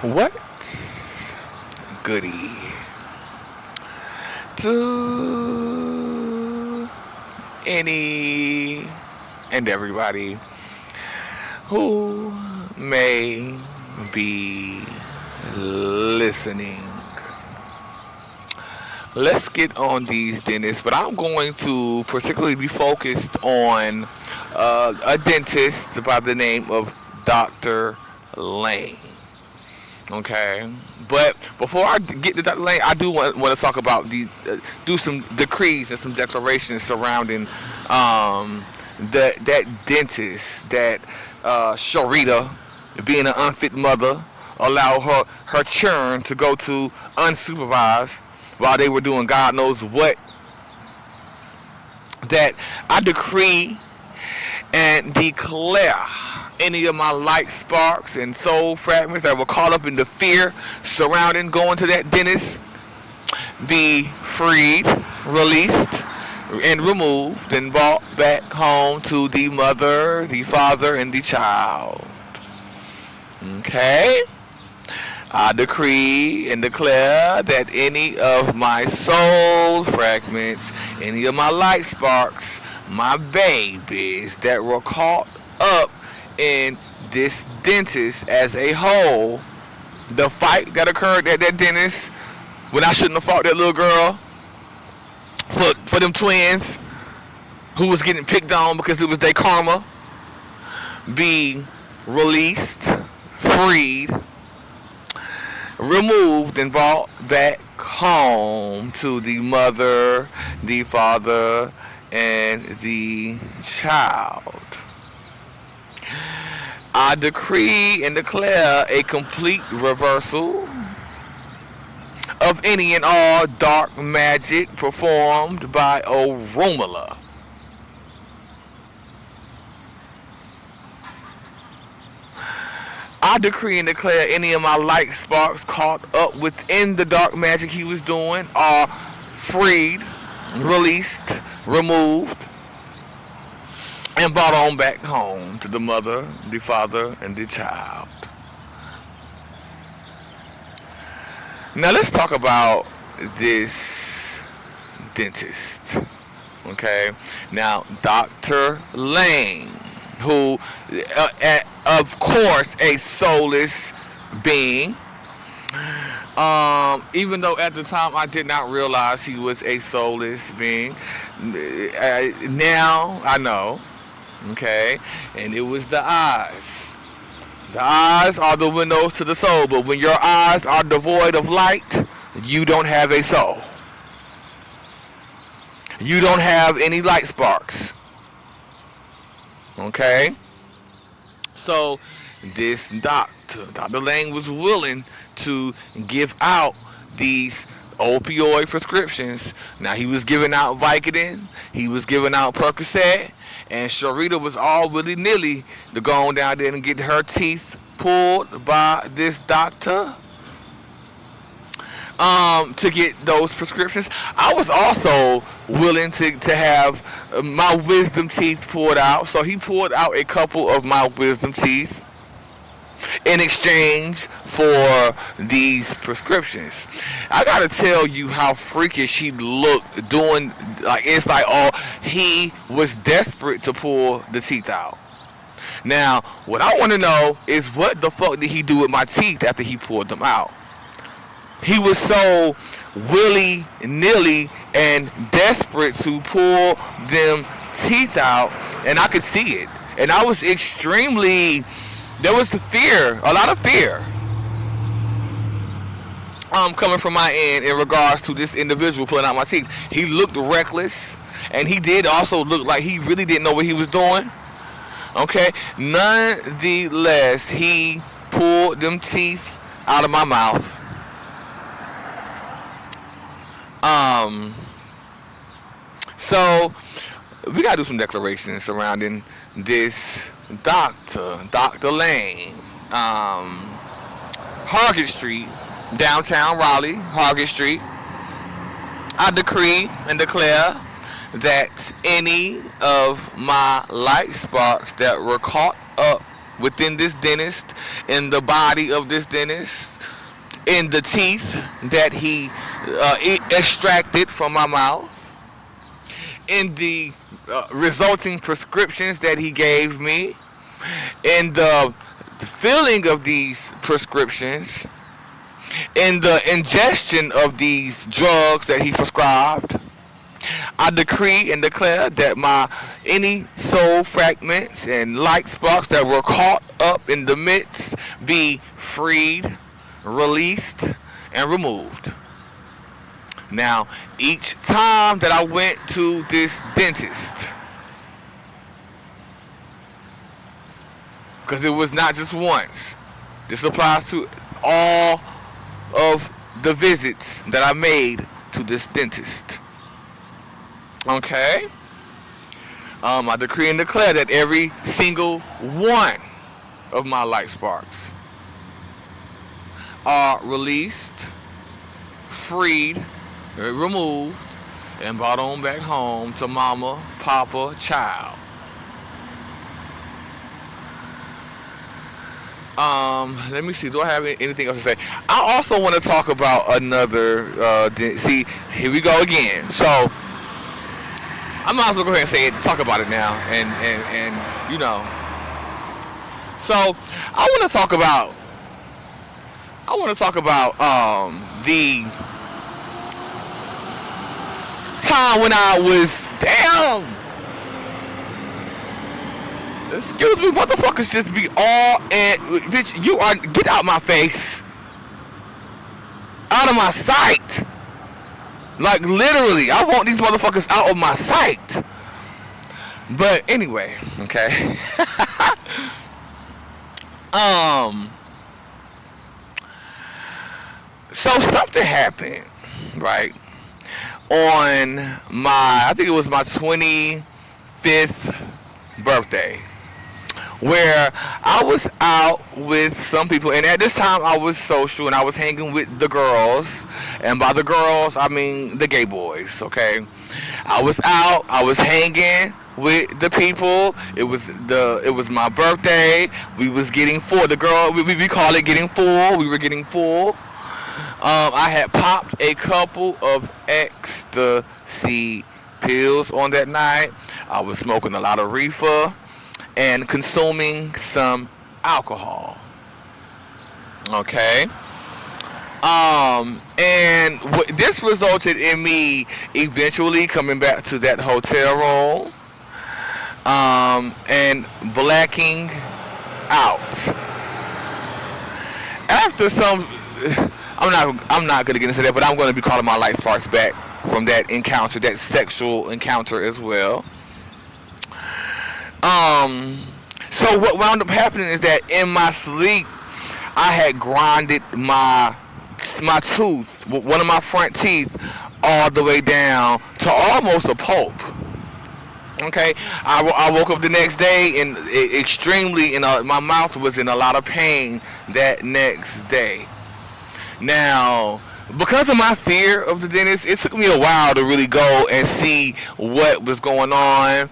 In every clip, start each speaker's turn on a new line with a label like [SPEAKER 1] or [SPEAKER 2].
[SPEAKER 1] What goody to any and everybody who may be listening? Let's get on these dentists, but I'm going to particularly be focused on a dentist by the name of Dr. Lane. Okay, but before I get to Dr. Lane, I do want to talk about do some decrees and some declarations surrounding that dentist that Sharita, being an unfit mother, allowed her churn to go to unsupervised while they were doing God knows what. That I decree and declare any of my light sparks and soul fragments that were caught up in the fear surrounding going to that dentist be freed, released, and removed and brought back home to the mother, the father, and the child. Okay? I decree and declare that any of my soul fragments, any of my light sparks, my babies that were caught up in this dentist as a whole, the fight that occurred at that dentist when I shouldn't have fought that little girl for them twins who was getting picked on because it was their karma, be released, freed, removed, and brought back home to the mother, the father, and the child. I decree and declare a complete reversal of any and all dark magic performed by Orumala. I decree and declare any of my light sparks caught up within the dark magic he was doing are freed, released, removed, and brought on back home to the mother, the father, and the child. Now let's talk about this dentist. Okay? Now, Dr. Lane, who, of course, a soulless being. Even though at the time I did not realize he was a soulless being, now I know. Okay, and it was the eyes. The eyes are the windows to the soul, but when your eyes are devoid of light, you don't have a soul. You don't have any light sparks. Okay? So, this Dr. Lang was willing to give out these opioid prescriptions. Now, he was giving out Vicodin, he was giving out Percocet, and Sharita was all willy-nilly to go on down there and get her teeth pulled by this doctor to get those prescriptions. I was also willing to have my wisdom teeth pulled out. So he pulled out a couple of my wisdom teeth in exchange for these prescriptions. I gotta tell you how freakish he looked doing, like, it's like, oh, he was desperate to pull the teeth out. Now, what I want to know is what the fuck did he do with my teeth after he pulled them out? He was so willy-nilly and desperate to pull them teeth out, and I could see it. And I was extremely, there was the fear, a lot of fear, coming from my end in regards to this individual pulling out my teeth. He looked reckless, and he did also look like he really didn't know what he was doing. Okay, nonetheless, he pulled them teeth out of my mouth. So we gotta do some declarations surrounding this Dr. Lane. Hargett Street, downtown Raleigh, Hargett Street. I decree and declare that any of my light sparks that were caught up within this dentist, in the body of this dentist, in the teeth that he extracted from my mouth, in the resulting prescriptions that he gave me, in the filling of these prescriptions, in the ingestion of these drugs that he prescribed. I decree and declare that my any soul fragments and light sparks that were caught up in the midst be freed, released, and removed. Now, each time that I went to this dentist, because it was not just once, this applies to all of the visits that I made to this dentist. Okay? I decree and declare that every single one of my light sparks are released, freed, removed, and brought on back home to mama, papa, child. Let me see. Do I have anything else to say? I also want to talk about another. See, here we go again. So I might as well go ahead and say it. Talk about it now, and you know. So I want to talk about. The time when I was damn. Excuse me, motherfuckers just be all and bitch, you are get out my face. Out of my sight. Like literally, I want these motherfuckers out of my sight. But anyway, okay. So something happened, right? On my I think it was my 25th birthday, where I was out with some people, and at this time I was social and I was hanging with the girls, and by the girls I mean the gay boys. Okay, I was out, I was hanging with the people. It was my birthday. We was getting full. The girl we call it getting full. We were getting full. I had popped a couple of ecstasy pills on that night. I was smoking a lot of reefer and consuming some alcohol. Okay. And this resulted in me eventually coming back to that hotel room, and blacking out. After some, I'm not gonna get into that, but I'm gonna be calling my light sparks back from that encounter, that sexual encounter as well. So what wound up happening is that in my sleep, I had grinded my tooth, one of my front teeth, all the way down to almost a pulp. Okay, I woke up the next day and my mouth was in a lot of pain that next day. Now, because of my fear of the dentist, it took me a while to really go and see what was going on,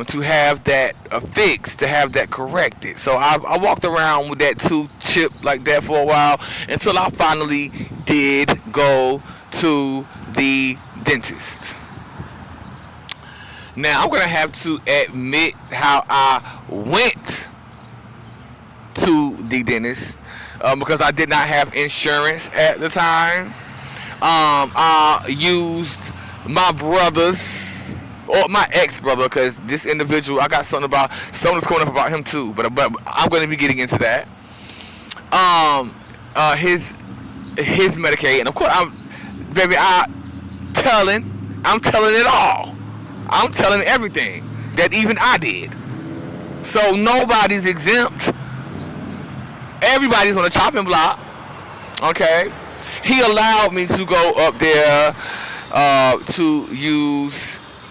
[SPEAKER 1] to have that fixed, to have that corrected. So I walked around with that tooth chipped like that for a while until I finally did go to the dentist. Now, I'm going to have to admit how I went to the dentist. Because I did not have insurance at the time. I used my brother's, or my ex-brother, because this individual, I got something that's coming up about him too, but I'm going to be getting into that. His Medicaid, and of course, I'm telling it all. I'm telling everything that even I did. So nobody's exempt. Everybody's on the chopping block. Okay, he allowed me to go up there to use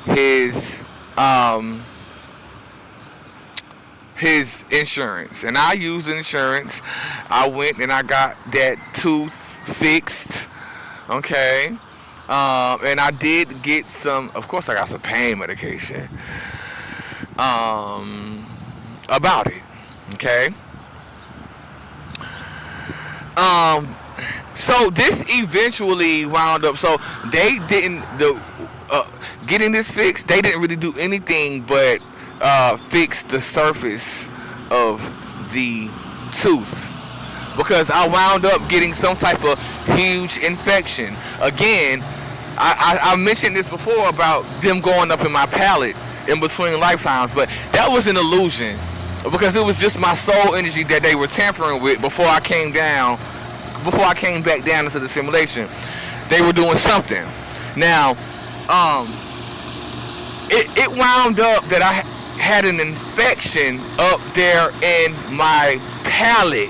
[SPEAKER 1] his insurance, and I used insurance. I went and I got that tooth fixed. Okay, and I did get some. Of course, I got some pain medication. About it. Okay. Um, so this eventually wound up. So they didn't uh, getting this fixed. They didn't really do anything but fix the surface of the tooth because I wound up getting some type of huge infection. Again, I mentioned this before about them going up in my palate in between lifetimes, but that was an illusion because it was just my soul energy that they were tampering with before I came back down into the simulation. They were doing something. Now, um, it wound up that I had an infection up there in my palate,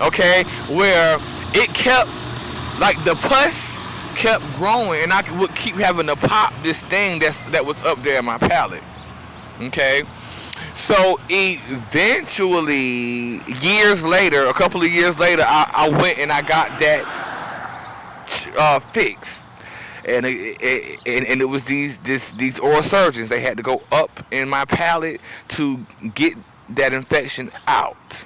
[SPEAKER 1] okay, where it kept, like the pus kept growing, and I would keep having to pop this thing that was up there in my palate, okay. So eventually, years later, a couple of years later, I went and I got that fixed, and it was these oral surgeons. They had to go up in my palate to get that infection out.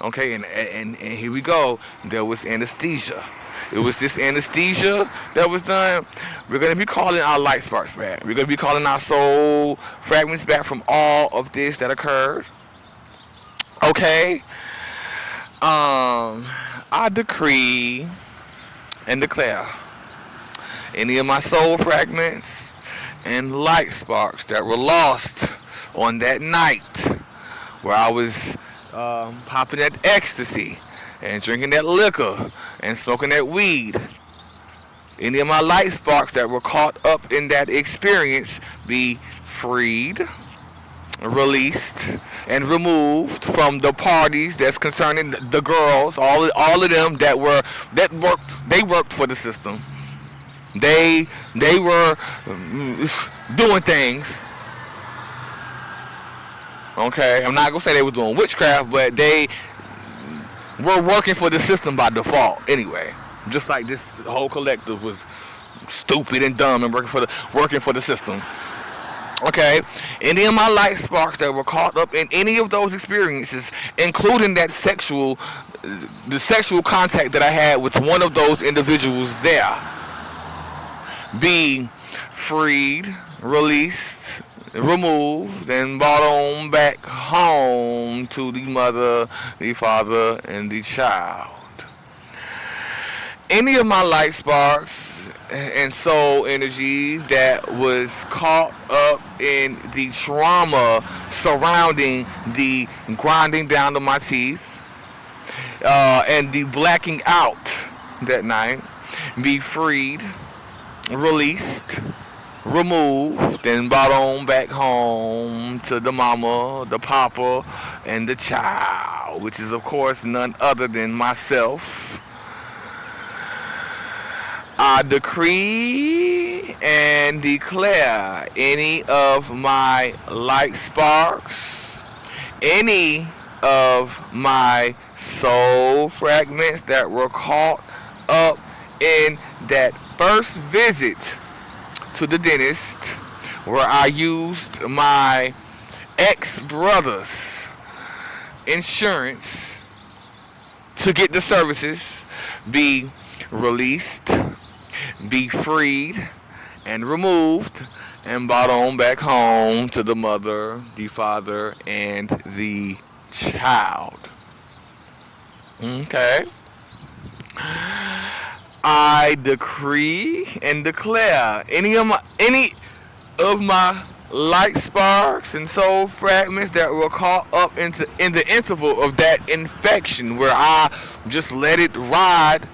[SPEAKER 1] Okay, and here we go. There was anesthesia. It was this anesthesia that was done. We're going to be calling our light sparks back. We're going to be calling our soul fragments back from all of this that occurred. Okay. I decree and declare any of my soul fragments and light sparks that were lost on that night where I was popping that ecstasy and drinking that liquor and smoking that weed. Any of my light sparks that were caught up in that experience be freed, released, and removed from the parties that's concerning the girls, all of them they worked for the system. They were doing things. Okay, I'm not gonna say they was doing witchcraft, but they were working for the system by default anyway. Just like this whole collective was stupid and dumb and working for the system. Okay, any of my light sparks that were caught up in any of those experiences, including the sexual contact that I had with one of those individuals there, be freed, released, removed, and brought on back home to the mother, the father, and the child. Any of my light sparks and soul energy that was caught up in the trauma surrounding the grinding down of my teeth and the blacking out that night be freed, released, removed, and brought on back home to the mama, the papa, and the child, which is of course none other than myself. I decree and declare any of my light sparks, any of my soul fragments that were caught up in that first visit to the dentist where I used my ex-brother's insurance to get the services, be released, be freed, and removed, and brought on back home to the mother, the father, and the child. Okay. I decree and declare any of my light sparks and soul fragments that were caught up in the interval of that infection where I just let it ride.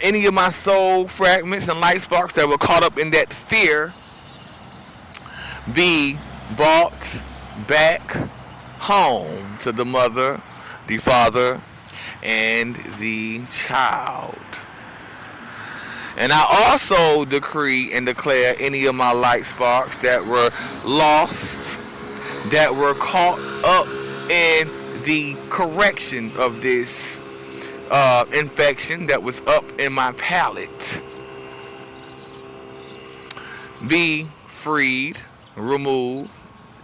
[SPEAKER 1] Any of my soul fragments and light sparks that were caught up in that fear be brought back home to the mother, the father, and the child. And I also decree and declare any of my light sparks that were lost, that were caught up in the correction of this infection that was up in my palate, be freed, removed,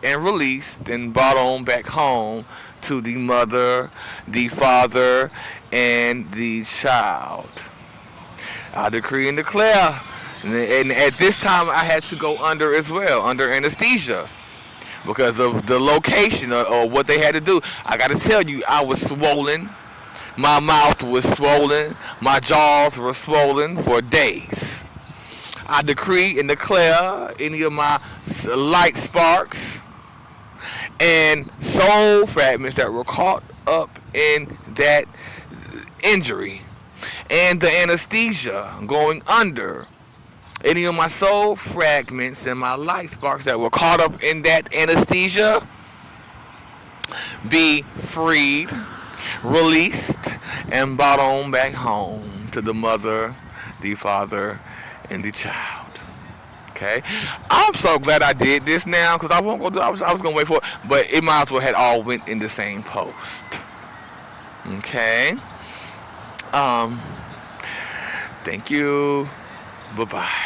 [SPEAKER 1] and released and brought on back home to the mother, the father, and the child. I decree and declare. And at this time, I had to go under as well, under anesthesia, because of the location or what they had to do. I got to tell you, I was swollen. My mouth was swollen. My jaws were swollen for days. I decree and declare any of my light sparks and soul fragments that were caught up in that injury and the anesthesia going under. Any of my soul fragments and my light sparks that were caught up in that anesthesia be freed, released, and brought on back home to the mother, the father, and the child. Okay, I'm so glad I did this now because I won't go. I was gonna wait for it, but it might as well had all went in the same post. Okay. Thank you. Bye bye.